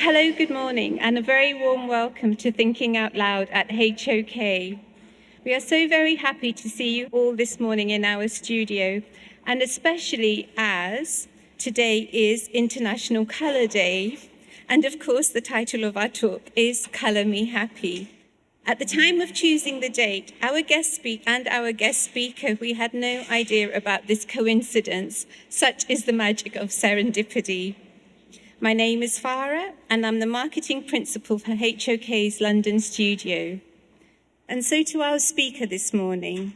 Hello, good morning, and a very warm welcome to Thinking Out Loud at HOK. We are so very happy to see you all this morning in our studio, and especially as today is International Colour Day, and of course the title of our talk is Colour Me Happy. At the time of choosing the date, our guest speaker, we had no idea about this coincidence. Such is the magic of serendipity. My name is Farah, and I'm the marketing principal for HOK's London studio. And so to our speaker this morning.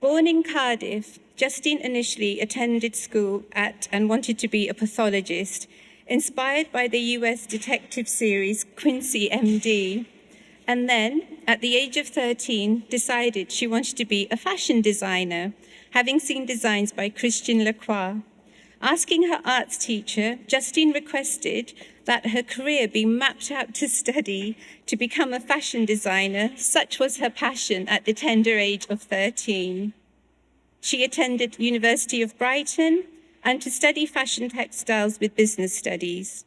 Born in Cardiff, Justine initially attended school and wanted to be a pathologist, inspired by the US detective series Quincy, MD. And then, at the age of 13, decided she wanted to be a fashion designer, having seen designs by Christian Lacroix. Asking her arts teacher, Justine requested that her career be mapped out to study to become a fashion designer. Such was her passion at the tender age of 13. She attended University of Brighton and to study fashion textiles with business studies.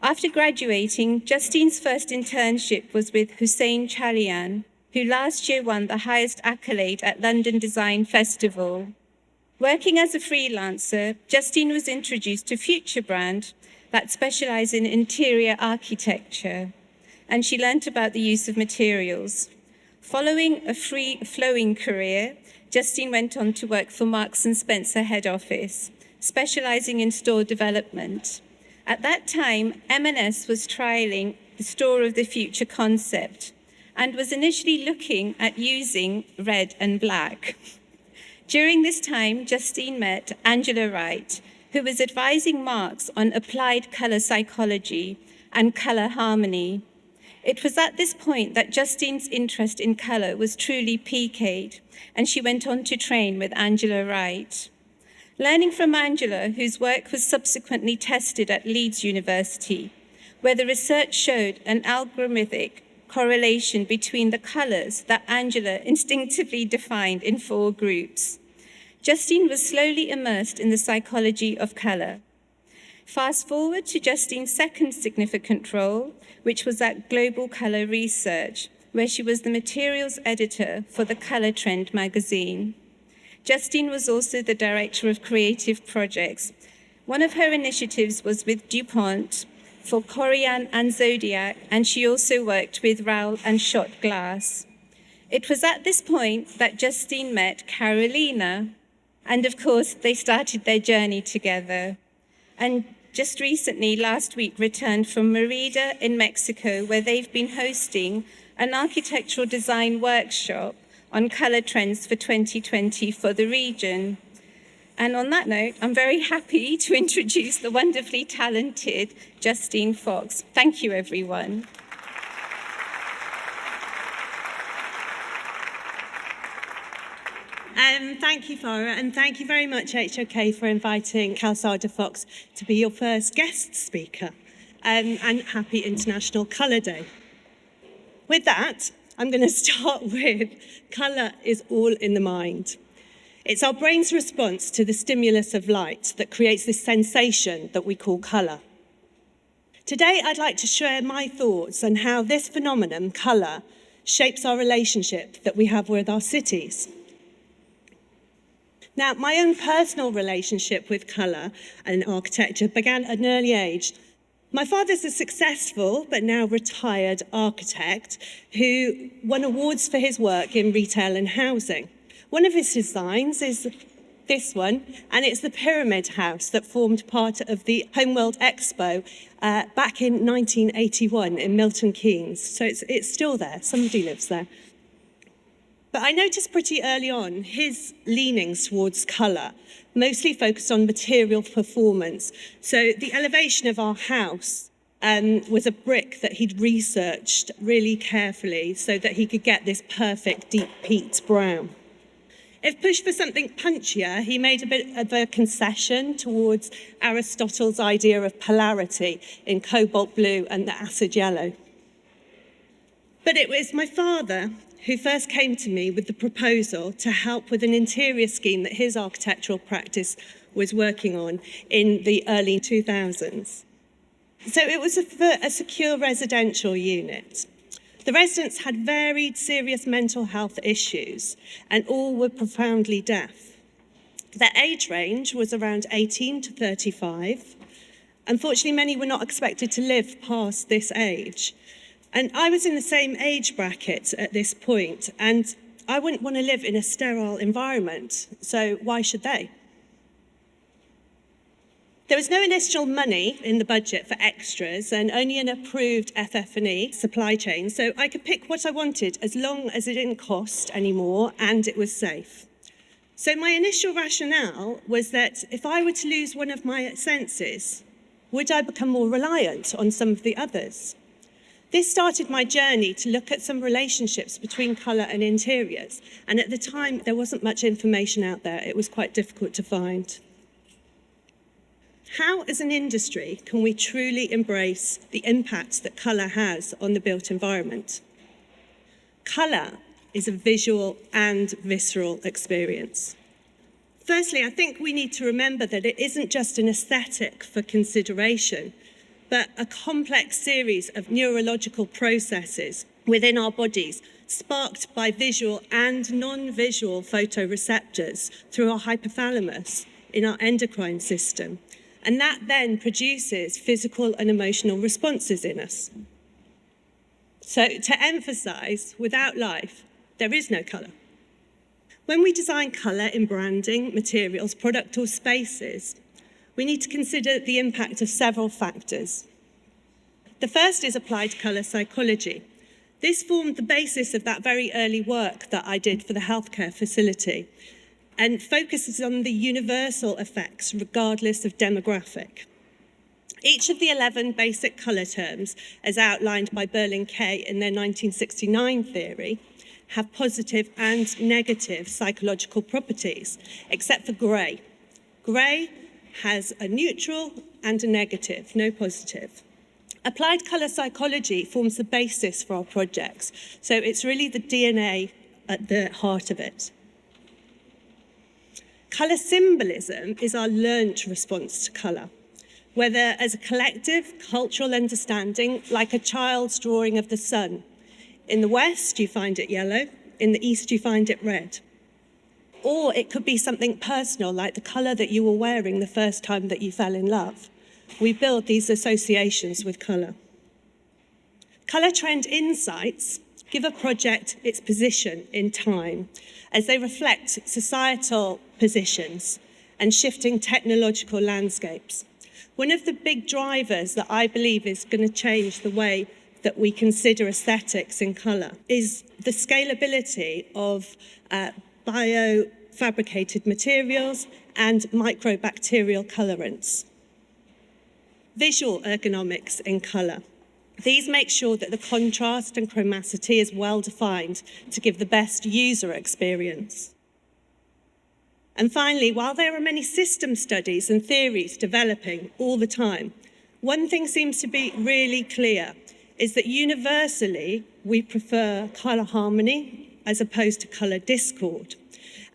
After graduating, Justine's first internship was with Hussein Chalian, who last year won the highest accolade at London Design Festival. Working as a freelancer, Justine was introduced to Future Brand that specialise in interior architecture, and she learnt about the use of materials. Following a free-flowing career, Justine went on to work for Marks & Spencer head office, specialising in store development. At that time, M&S was trialling the Store of the Future concept and was initially looking at using red and black. During this time, Justine met Angela Wright, who was advising Marks on applied colour psychology and colour harmony. It was at this point that Justine's interest in colour was truly piqued, and she went on to train with Angela Wright. Learning from Angela, whose work was subsequently tested at Leeds University, where the research showed an algorithmic correlation between the colours that Angela instinctively defined in 4 groups. Justine was slowly immersed in the psychology of colour. Fast forward to Justine's second significant role, which was at Global Colour Research, where she was the materials editor for the Colour Trend magazine. Justine was also the director of creative projects. One of her initiatives was with DuPont for Corian and Zodiac, and she also worked with Raoul and Shot Glass. It was at this point that Justine met Carolina, and of course, they started their journey together. And just recently, last week, returned from Merida in Mexico, where they've been hosting an architectural design workshop on colour trends for 2020 for the region. And on that note, I'm very happy to introduce the wonderfully talented Justine Fox. Thank you, everyone. Thank you, Farah, and thank you very much, HOK, for inviting Calzada Fox to be your first guest speaker. And happy International Colour Day. With that, I'm going to start with colour is all in the mind. It's our brain's response to the stimulus of light that creates this sensation that we call colour. Today, I'd like to share my thoughts on how this phenomenon, colour, shapes our relationship that we have with our cities. Now, my own personal relationship with colour and architecture began at an early age. My father's a successful but now retired architect who won awards for his work in retail and housing. One of his designs is this one, and it's the Pyramid House that formed part of the Homeworld Expo back in 1981 in Milton Keynes. So it's still there, somebody lives there. But I noticed pretty early on his leanings towards colour, mostly focused on material performance. So the elevation of our house was a brick that he'd researched really carefully so that he could get this perfect deep peat brown. If pushed for something punchier, he made a bit of a concession towards Aristotle's idea of polarity in cobalt blue and the acid yellow. But it was my father who first came to me with the proposal to help with an interior scheme that his architectural practice was working on in the early 2000s. So it was for a secure residential unit. The residents had varied serious mental health issues and all were profoundly deaf. Their age range was around 18 to 35. Unfortunately, many were not expected to live past this age. And I was in the same age bracket at this point, and I wouldn't want to live in a sterile environment, so why should they? There was no initial money in the budget for extras and only an approved FF&E supply chain, so I could pick what I wanted as long as it didn't cost any more and it was safe. So my initial rationale was that if I were to lose one of my senses, would I become more reliant on some of the others? This started my journey to look at some relationships between colour and interiors, and at the time there wasn't much information out there. It was quite difficult to find. How, as an industry, can we truly embrace the impact that colour has on the built environment? Colour is a visual and visceral experience. Firstly, I think we need to remember that it isn't just an aesthetic for consideration, but a complex series of neurological processes within our bodies, sparked by visual and non-visual photoreceptors through our hypothalamus in our endocrine system. And that then produces physical and emotional responses in us. So to emphasize, without life, there is no colour. When we design colour in branding, materials, product or spaces, we need to consider the impact of several factors. The first is applied colour psychology. This formed the basis of that very early work that I did for the healthcare facility and focuses on the universal effects regardless of demographic. Each of the 11 basic colour terms, as outlined by Berlin-Kay in their 1969 theory, have positive and negative psychological properties, except for grey. Grey has a neutral and a negative, no positive. Applied colour psychology forms the basis for our projects, so it's really the DNA at the heart of it. Colour symbolism is our learnt response to colour, whether as a collective cultural understanding, like a child's drawing of the sun. In the West, you find it yellow. In the East, you find it red. Or it could be something personal, like the colour that you were wearing the first time that you fell in love. We build these associations with colour. Colour trend insights give a project its position in time as they reflect societal positions and shifting technological landscapes. One of the big drivers that I believe is going to change the way that we consider aesthetics in colour is the scalability of biofabricated materials and microbacterial colorants. Visual ergonomics in colour. These make sure that the contrast and chromacity is well defined to give the best user experience. And finally, while there are many system studies and theories developing all the time, one thing seems to be really clear, is that universally we prefer colour harmony as opposed to colour discord.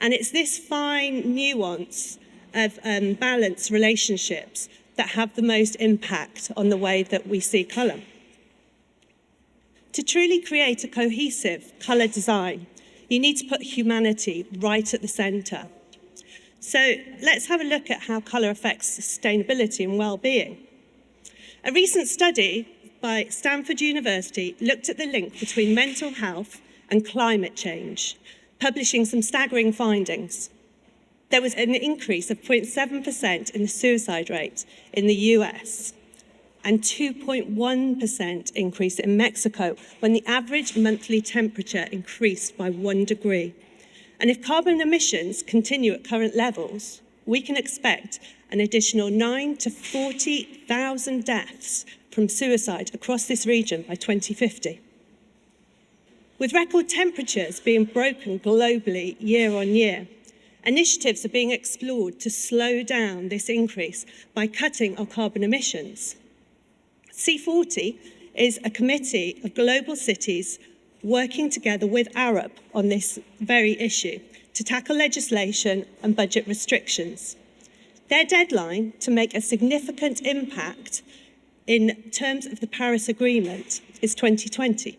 And it's this fine nuance of balance relationships that have the most impact on the way that we see colour. To truly create a cohesive colour design, you need to put humanity right at the centre. So let's have a look at how colour affects sustainability and well-being. A recent study by Stanford University looked at the link between mental health and climate change, publishing some staggering findings. There was an increase of 0.7% in the suicide rate in the US and 2.1% increase in Mexico when the average monthly temperature increased by 1 degree. And if carbon emissions continue at current levels, we can expect an additional 9,000 to 40,000 deaths from suicide across this region by 2050. With record temperatures being broken globally year on year, initiatives are being explored to slow down this increase by cutting our carbon emissions. C40 is a committee of global cities working together with Arab on this very issue to tackle legislation and budget restrictions. Their deadline to make a significant impact in terms of the Paris Agreement is 2020.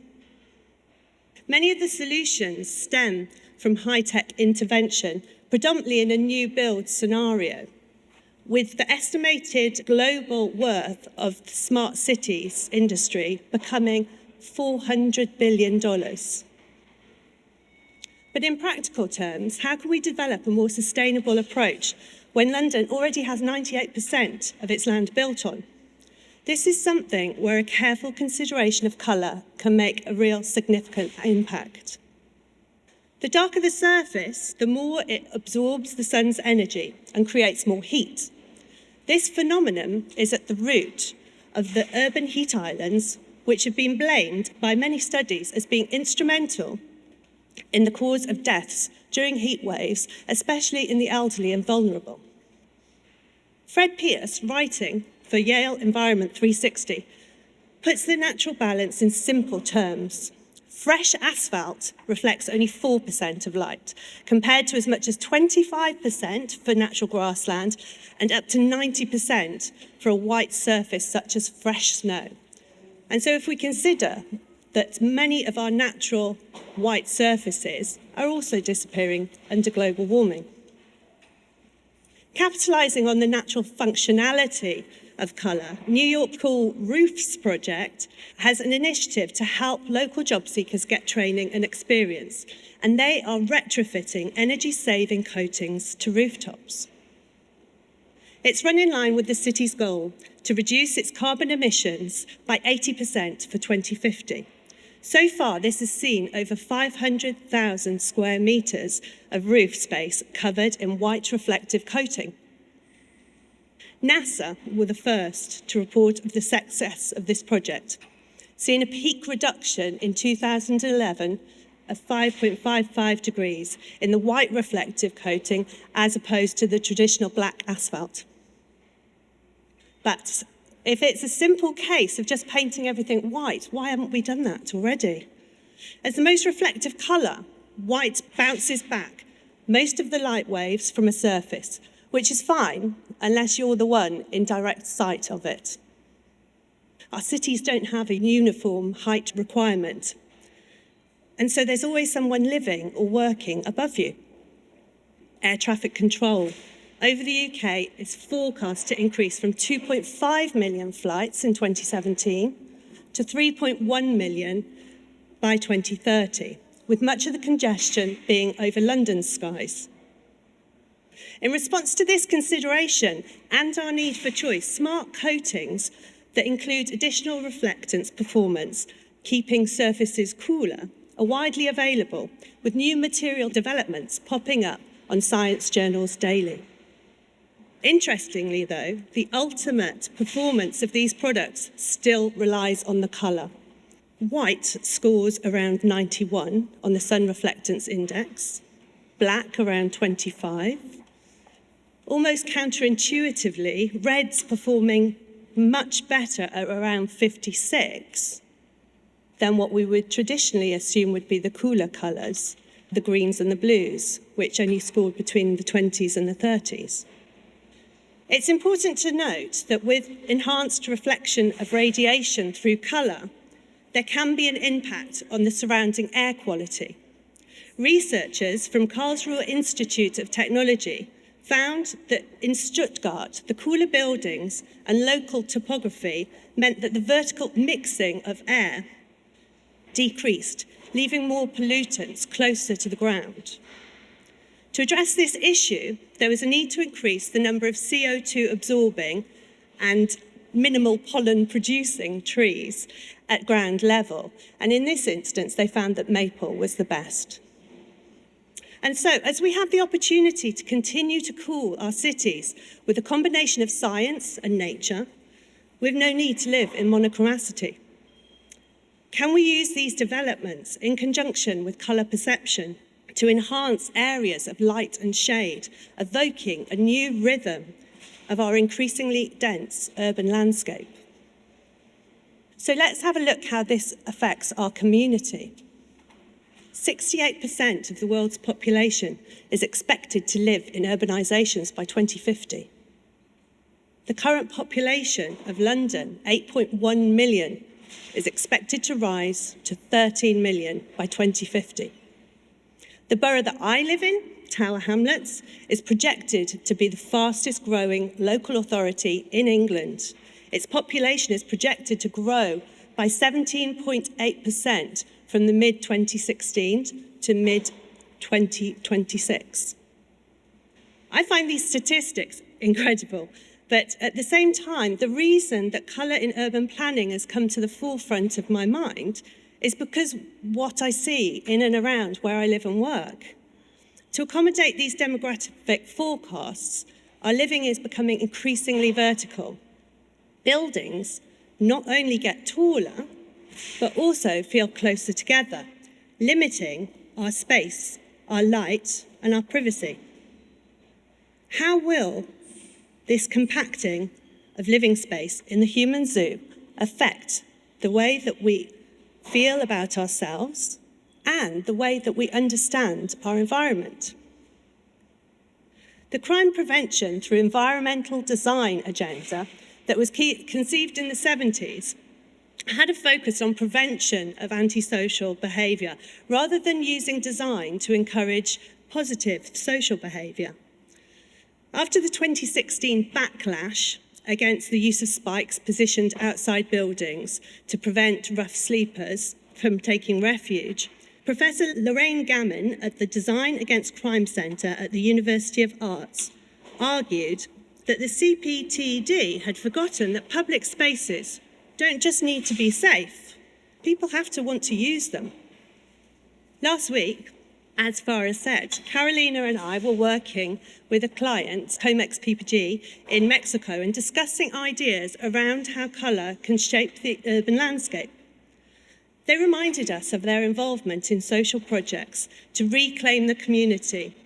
Many of the solutions stem from high-tech intervention, predominantly in a new build scenario, with the estimated global worth of the smart cities industry becoming $400 billion. But in practical terms, how can we develop a more sustainable approach when London already has 98% of its land built on? This is something where a careful consideration of colour can make a real significant impact. The darker the surface, the more it absorbs the sun's energy and creates more heat. This phenomenon is at the root of the urban heat islands, which have been blamed by many studies as being instrumental in the cause of deaths during heat waves, especially in the elderly and vulnerable. Fred Pierce, writing for Yale Environment 360, puts the natural balance in simple terms. Fresh asphalt reflects only 4% of light, compared to as much as 25% for natural grassland and up to 90% for a white surface such as fresh snow. And so if we consider that many of our natural white surfaces are also disappearing under global warming. Capitalising on the natural functionality of colour, New York Cool Roofs project has an initiative to help local job seekers get training and experience, and they are retrofitting energy-saving coatings to rooftops. It's run in line with the city's goal to reduce its carbon emissions by 80% for 2050. So far, this has seen over 500,000 square metres of roof space covered in white reflective coating. NASA were the first to report of the success of this project, seeing a peak reduction in 2011 of 5.55 degrees in the white reflective coating as opposed to the traditional black asphalt. But if it's a simple case of just painting everything white, why haven't we done that already? As the most reflective colour, white bounces back most of the light waves from a surface, which is fine unless you're the one in direct sight of it. Our cities don't have a uniform height requirement, and so there's always someone living or working above you. Air traffic control over the UK is forecast to increase from 2.5 million flights in 2017 to 3.1 million by 2030, with much of the congestion being over London's skies. In response to this consideration and our need for choice, smart coatings that include additional reflectance performance, keeping surfaces cooler, are widely available, with new material developments popping up on science journals daily. Interestingly, though, the ultimate performance of these products still relies on the colour. White scores around 91 on the Sun Reflectance Index, black around 25. Almost counterintuitively, red's performing much better at around 56 than what we would traditionally assume would be the cooler colours, the greens and the blues, which only scored between the 20s and the 30s. It's important to note that with enhanced reflection of radiation through colour, there can be an impact on the surrounding air quality. Researchers from Karlsruhe Institute of Technology found that in Stuttgart, the cooler buildings and local topography meant that the vertical mixing of air decreased, leaving more pollutants closer to the ground. To address this issue, there was a need to increase the number of CO2 absorbing and minimal pollen producing trees at ground level. And in this instance, they found that maple was the best. And so, as we have the opportunity to continue to cool our cities with a combination of science and nature, we've no need to live in monochromaticity. Can we use these developments in conjunction with colour perception to enhance areas of light and shade, evoking a new rhythm of our increasingly dense urban landscape? So let's have a look how this affects our community. 68% of the world's population is expected to live in urbanisations by 2050. The current population of London, 8.1 million, is expected to rise to 13 million by 2050. The borough that I live in, Tower Hamlets, is projected to be the fastest growing local authority in England. Its population is projected to grow by 17.8% from the mid-2016 to mid-2026. I find these statistics incredible, but at the same time, the reason that colour in urban planning has come to the forefront of my mind is because what I see in and around where I live and work. To accommodate these demographic forecasts, our living is becoming increasingly vertical. Buildings not only get taller, but also feel closer together, limiting our space, our light, and our privacy. How will this compacting of living space in the human zoo affect the way that we feel about ourselves and the way that we understand our environment? The crime prevention through environmental design agenda that was conceived in the 70s had a focus on prevention of antisocial behaviour rather than using design to encourage positive social behaviour. After the 2016 backlash against the use of spikes positioned outside buildings to prevent rough sleepers from taking refuge, Professor Lorraine Gammon at the Design Against Crime Centre at the University of Arts argued that the CPTD had forgotten that public spaces don't just need to be safe, people have to want to use them. Last week, as Farah said, Carolina and I were working with a client, Comex PPG, in Mexico and discussing ideas around how colour can shape the urban landscape. They reminded us of their involvement in social projects to reclaim the community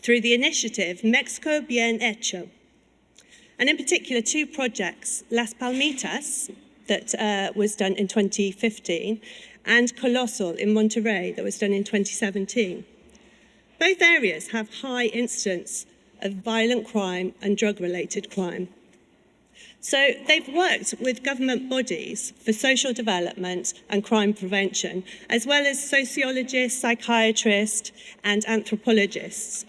through the initiative Mexico Bien Hecho. And in particular, two projects, Las Palmitas, that was done in 2015, and Colossal in Monterrey, that was done in 2017. Both areas have high incidence of violent crime and drug-related crime. So they've worked with government bodies for social development and crime prevention, as well as sociologists, psychiatrists, and anthropologists,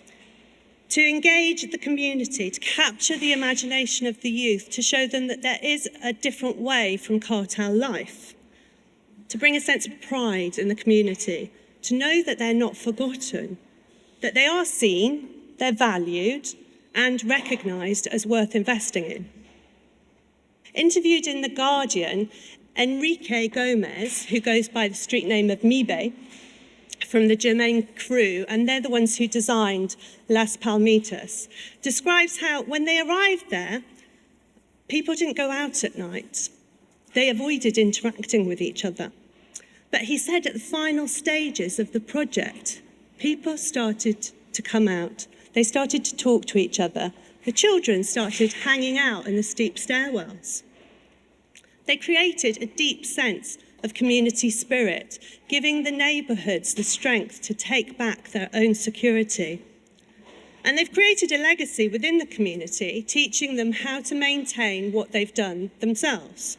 to engage the community, to capture the imagination of the youth, to show them that there is a different way from cartel life, to bring a sense of pride in the community, to know that they're not forgotten, that they are seen, they're valued, and recognised as worth investing in. Interviewed in The Guardian, Enrique Gomez, who goes by the street name of Mibe, from the Germain crew, and they're the ones who designed Las Palmitas, describes how when they arrived there, people didn't go out at night. They avoided interacting with each other. But he said at the final stages of the project, people started to come out. They started to talk to each other. The children started hanging out in the steep stairwells. They created a deep sense of community spirit, giving the neighbourhoods the strength to take back their own security. And they've created a legacy within the community, teaching them how to maintain what they've done themselves.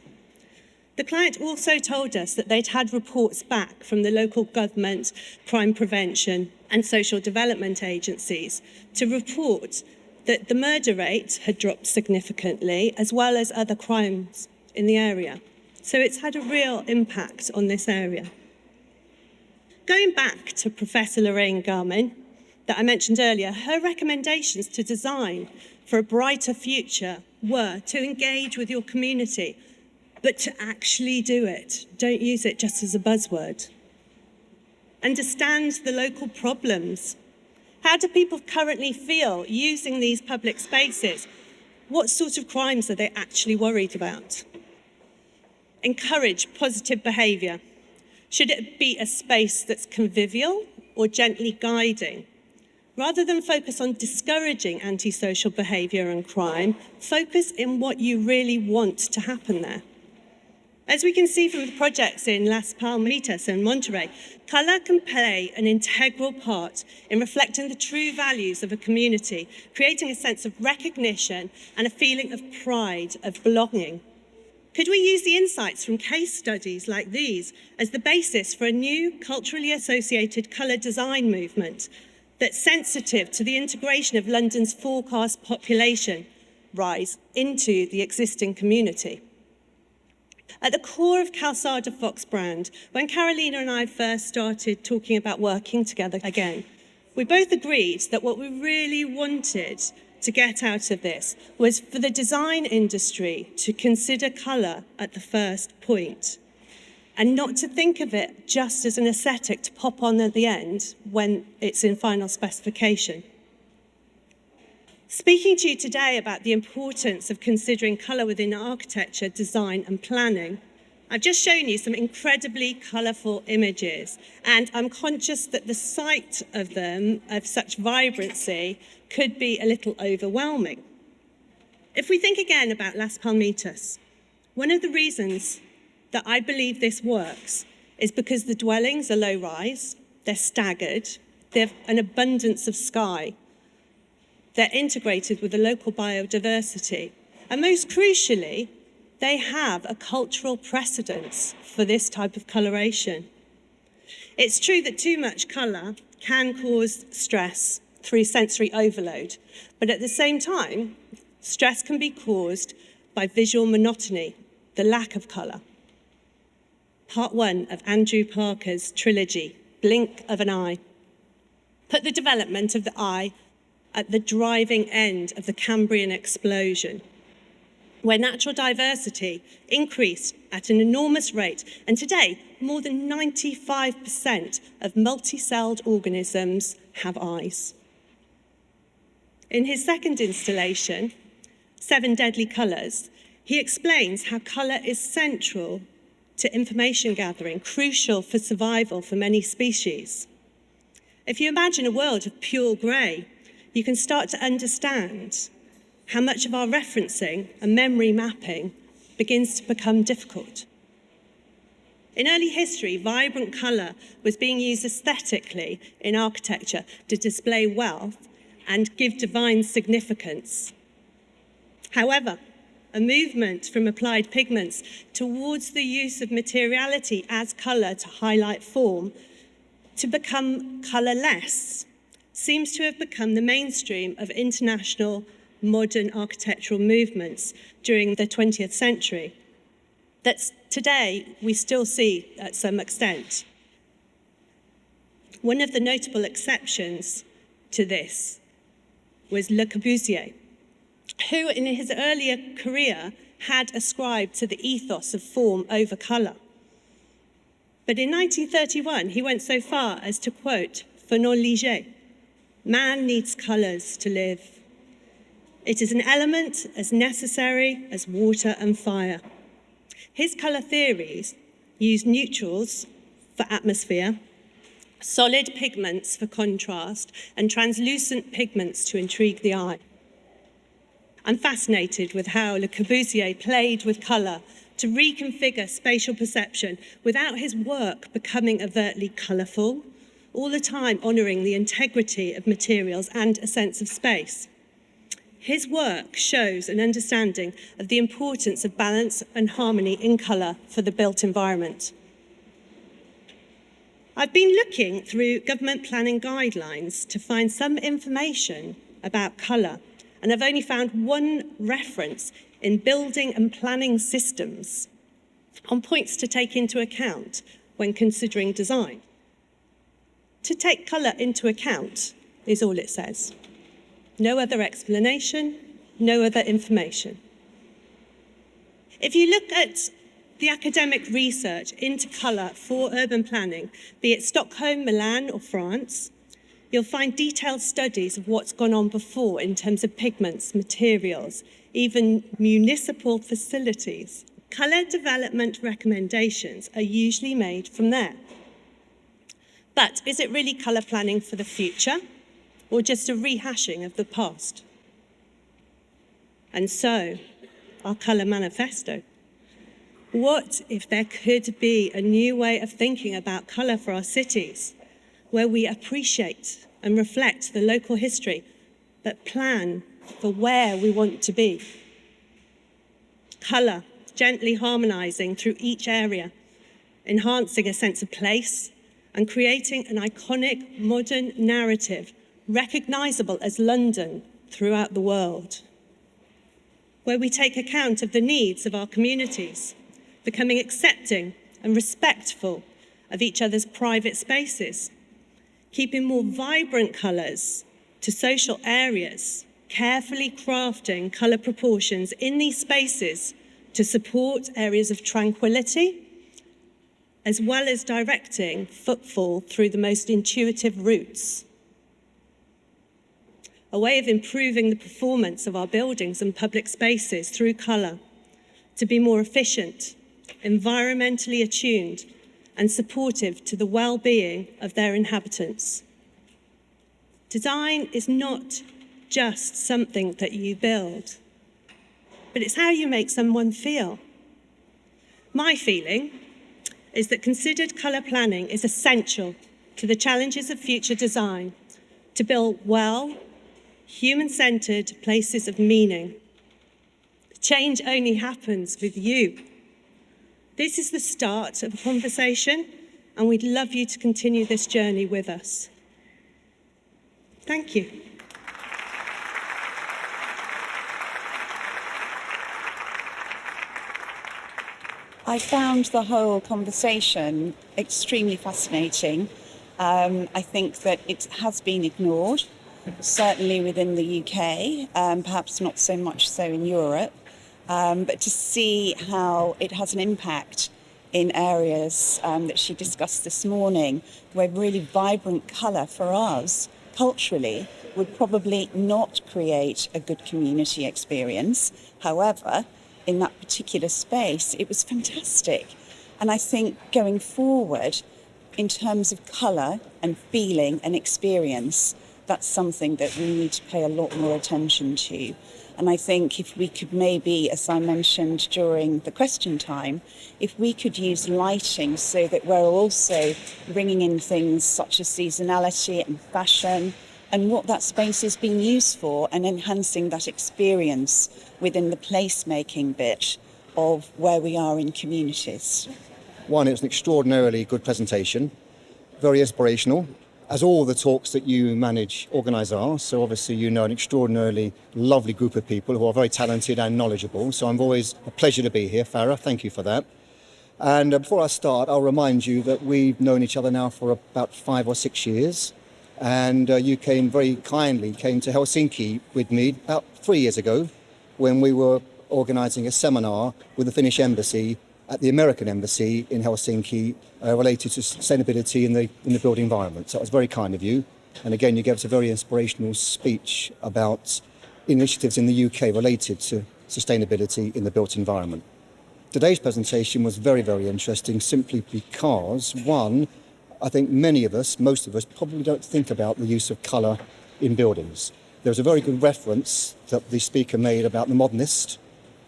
The client also told us that they'd had reports back from the local government, crime prevention and social development agencies to report that the murder rate had dropped significantly, as well as other crimes in the area. So it's had a real impact on this area. Going back to Professor Lorraine Gammon, that I mentioned earlier, her recommendations to design for a brighter future were to engage with your community, but to actually do it. Don't use it just as a buzzword. Understand the local problems. How do people currently feel using these public spaces? What sort of crimes are they actually worried about? Encourage positive behaviour. Should it be a space that's convivial or gently guiding? Rather than focus on discouraging antisocial behaviour and crime, focus in what you really want to happen there. As we can see from the projects in Las Palmitas and Monterrey, colour can play an integral part in reflecting the true values of a community, creating a sense of recognition and a feeling of pride, of belonging. Could we use the insights from case studies like these as the basis for a new culturally associated colour design movement that's sensitive to the integration of London's forecast population rise into the existing community? At the core of Calzada Fox brand, when Carolina and I first started talking about working together again, we both agreed that what we really wanted to get out of this was for the design industry to consider colour at the first point and not to think of it just as an aesthetic to pop on at the end when it's in final specification. Speaking to you today about the importance of considering colour within architecture, design and planning, I've just shown you some incredibly colourful images, and I'm conscious that the sight of them, of such vibrancy, could be a little overwhelming. If we think again about Las Palmitas, one of the reasons that I believe this works is because the dwellings are low-rise, they're staggered, they have an abundance of sky, they're integrated with the local biodiversity, and most crucially, they have a cultural precedence for this type of coloration. It's true that too much colour can cause stress through sensory overload, but at the same time, stress can be caused by visual monotony, the lack of colour. Part 1 of Andrew Parker's trilogy, Blink of an Eye, put the development of the eye at the driving end of the Cambrian explosion, where natural diversity increased at an enormous rate, and today more than 95% of multi-celled organisms have eyes. In his second installation, 7 Deadly Colours, he explains how colour is central to information gathering, crucial for survival for many species. If you imagine a world of pure grey, you can start to understand how much of our referencing and memory mapping begins to become difficult. In early history, vibrant colour was being used aesthetically in architecture to display wealth and give divine significance. However, a movement from applied pigments towards the use of materiality as colour to highlight form, to become colourless, seems to have become the mainstream of international modern architectural movements during the 20th century that today we still see at some extent. One of the notable exceptions to this was Le Corbusier, who in his earlier career had ascribed to the ethos of form over colour. But in 1931, he went so far as to quote Fernand Léger, "Man needs colours to live. It is an element as necessary as water and fire." His colour theories use neutrals for atmosphere, solid pigments for contrast, and translucent pigments to intrigue the eye. I'm fascinated with how Le Corbusier played with colour to reconfigure spatial perception without his work becoming overtly colourful, all the time honouring the integrity of materials and a sense of space. His work shows an understanding of the importance of balance and harmony in colour for the built environment. I've been looking through government planning guidelines to find some information about colour, and I've only found one reference in building and planning systems on points to take into account when considering design. To take colour into account is all it says. No other explanation, no other information. If you look at the academic research into colour for urban planning, be it Stockholm, Milan or France, you'll find detailed studies of what's gone on before in terms of pigments, materials, even municipal facilities. Colour development recommendations are usually made from there. But is it really colour planning for the future, or just a rehashing of the past? And so, our colour manifesto. What if there could be a new way of thinking about colour for our cities, where we appreciate and reflect the local history, but plan for where we want to be? Colour, gently harmonising through each area, enhancing a sense of place and creating an iconic modern narrative recognisable as London throughout the world, where we take account of the needs of our communities, becoming accepting and respectful of each other's private spaces, keeping more vibrant colours to social areas, carefully crafting colour proportions in these spaces to support areas of tranquility, as well as directing footfall through the most intuitive routes. A way of improving the performance of our buildings and public spaces through colour, to be more efficient, environmentally attuned, and supportive to the well-being of their inhabitants. Design is not just something that you build, but it's how you make someone feel. My feeling is that considered colour planning is essential to the challenges of future design, to build well, human-centred places of meaning. Change only happens with you. This is the start of a conversation, and we'd love you to continue this journey with us. Thank you. I found the whole conversation extremely fascinating. I think that it has been ignored, certainly within the UK, perhaps not so much so in Europe. But to see how it has an impact in areas that she discussed this morning, where really vibrant colour for us, culturally, would probably not create a good community experience. However, in that particular space, it was fantastic. And I think going forward, in terms of colour and feeling and experience, that's something that we need to pay a lot more attention to. And I think if we could maybe, as I mentioned during the question time, if we could use lighting so that we're also bringing in things such as seasonality and fashion and what that space is being used for, and enhancing that experience within the placemaking bit of where we are in communities. One, it was an extraordinarily good presentation, very inspirational, as all the talks that you organise are. So obviously you know an extraordinarily lovely group of people who are very talented and knowledgeable. So I'm always a pleasure to be here, Farah. Thank you for that. And before I start, I'll remind you that we've known each other now for about 5 or 6 years. And you very kindly came to Helsinki with me about 3 years ago when we were organising a seminar with the Finnish Embassy at the American Embassy in Helsinki related to sustainability in the built environment. So it was very kind of you. And again, you gave us a very inspirational speech about initiatives in the UK related to sustainability in the built environment. Today's presentation was very, very interesting simply because, one, I think most of us probably don't think about the use of colour in buildings. There was a very good reference that the speaker made about the modernist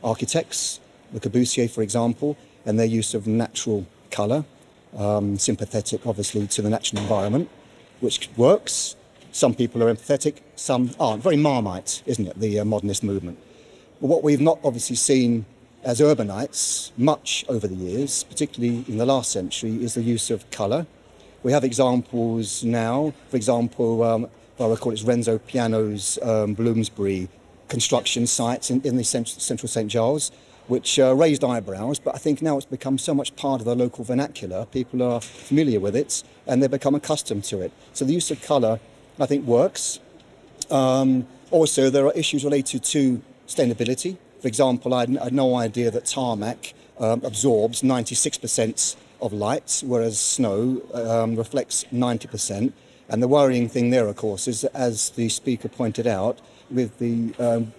architects, Le Corbusier, for example, and their use of natural colour, sympathetic, obviously, to the natural environment, which works. Some people are empathetic, some aren't. Very Marmite, isn't it, the modernist movement? But what we've not obviously seen as urbanites much over the years, particularly in the last century, is the use of colour. We have examples now, for example, I recall it's Renzo Piano's Bloomsbury construction sites in the central St. Giles, which raised eyebrows, but I think now it's become so much part of the local vernacular, people are familiar with it, and they've become accustomed to it. So the use of colour, I think, works. Also, there are issues related to sustainability. For example, I had no idea that tarmac absorbs 96% of light, whereas snow reflects 90%. And the worrying thing there, of course, is that, as the speaker pointed out, with the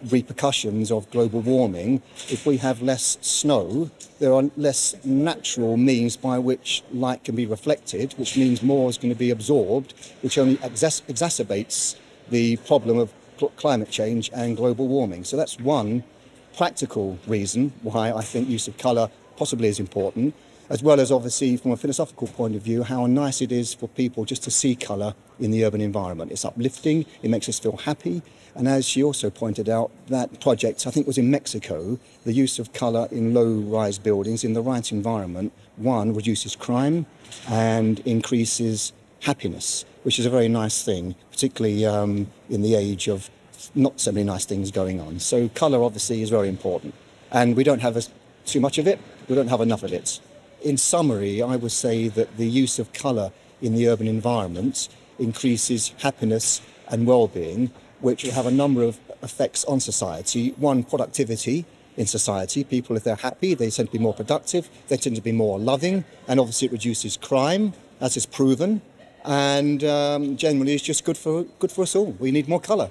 repercussions of global warming, if we have less snow, there are less natural means by which light can be reflected, which means more is going to be absorbed, which only exacerbates the problem of climate change and global warming. So that's one practical reason why I think use of colour possibly as important, as well as obviously from a philosophical point of view, how nice it is for people just to see colour in the urban environment. It's uplifting, it makes us feel happy. And as she also pointed out, that project, I think was in Mexico, the use of colour in low-rise buildings in the right environment, one, reduces crime and increases happiness, which is a very nice thing, particularly in the age of not so many nice things going on. So colour obviously is very important. And we don't have too much of it, we don't have enough of it. In summary, I would say that the use of colour in the urban environment increases happiness and well-being, which will have a number of effects on society. One, productivity in society. People, if they're happy, they tend to be more productive, they tend to be more loving, and obviously it reduces crime, as is proven, and generally it's just good for us all. We need more colour.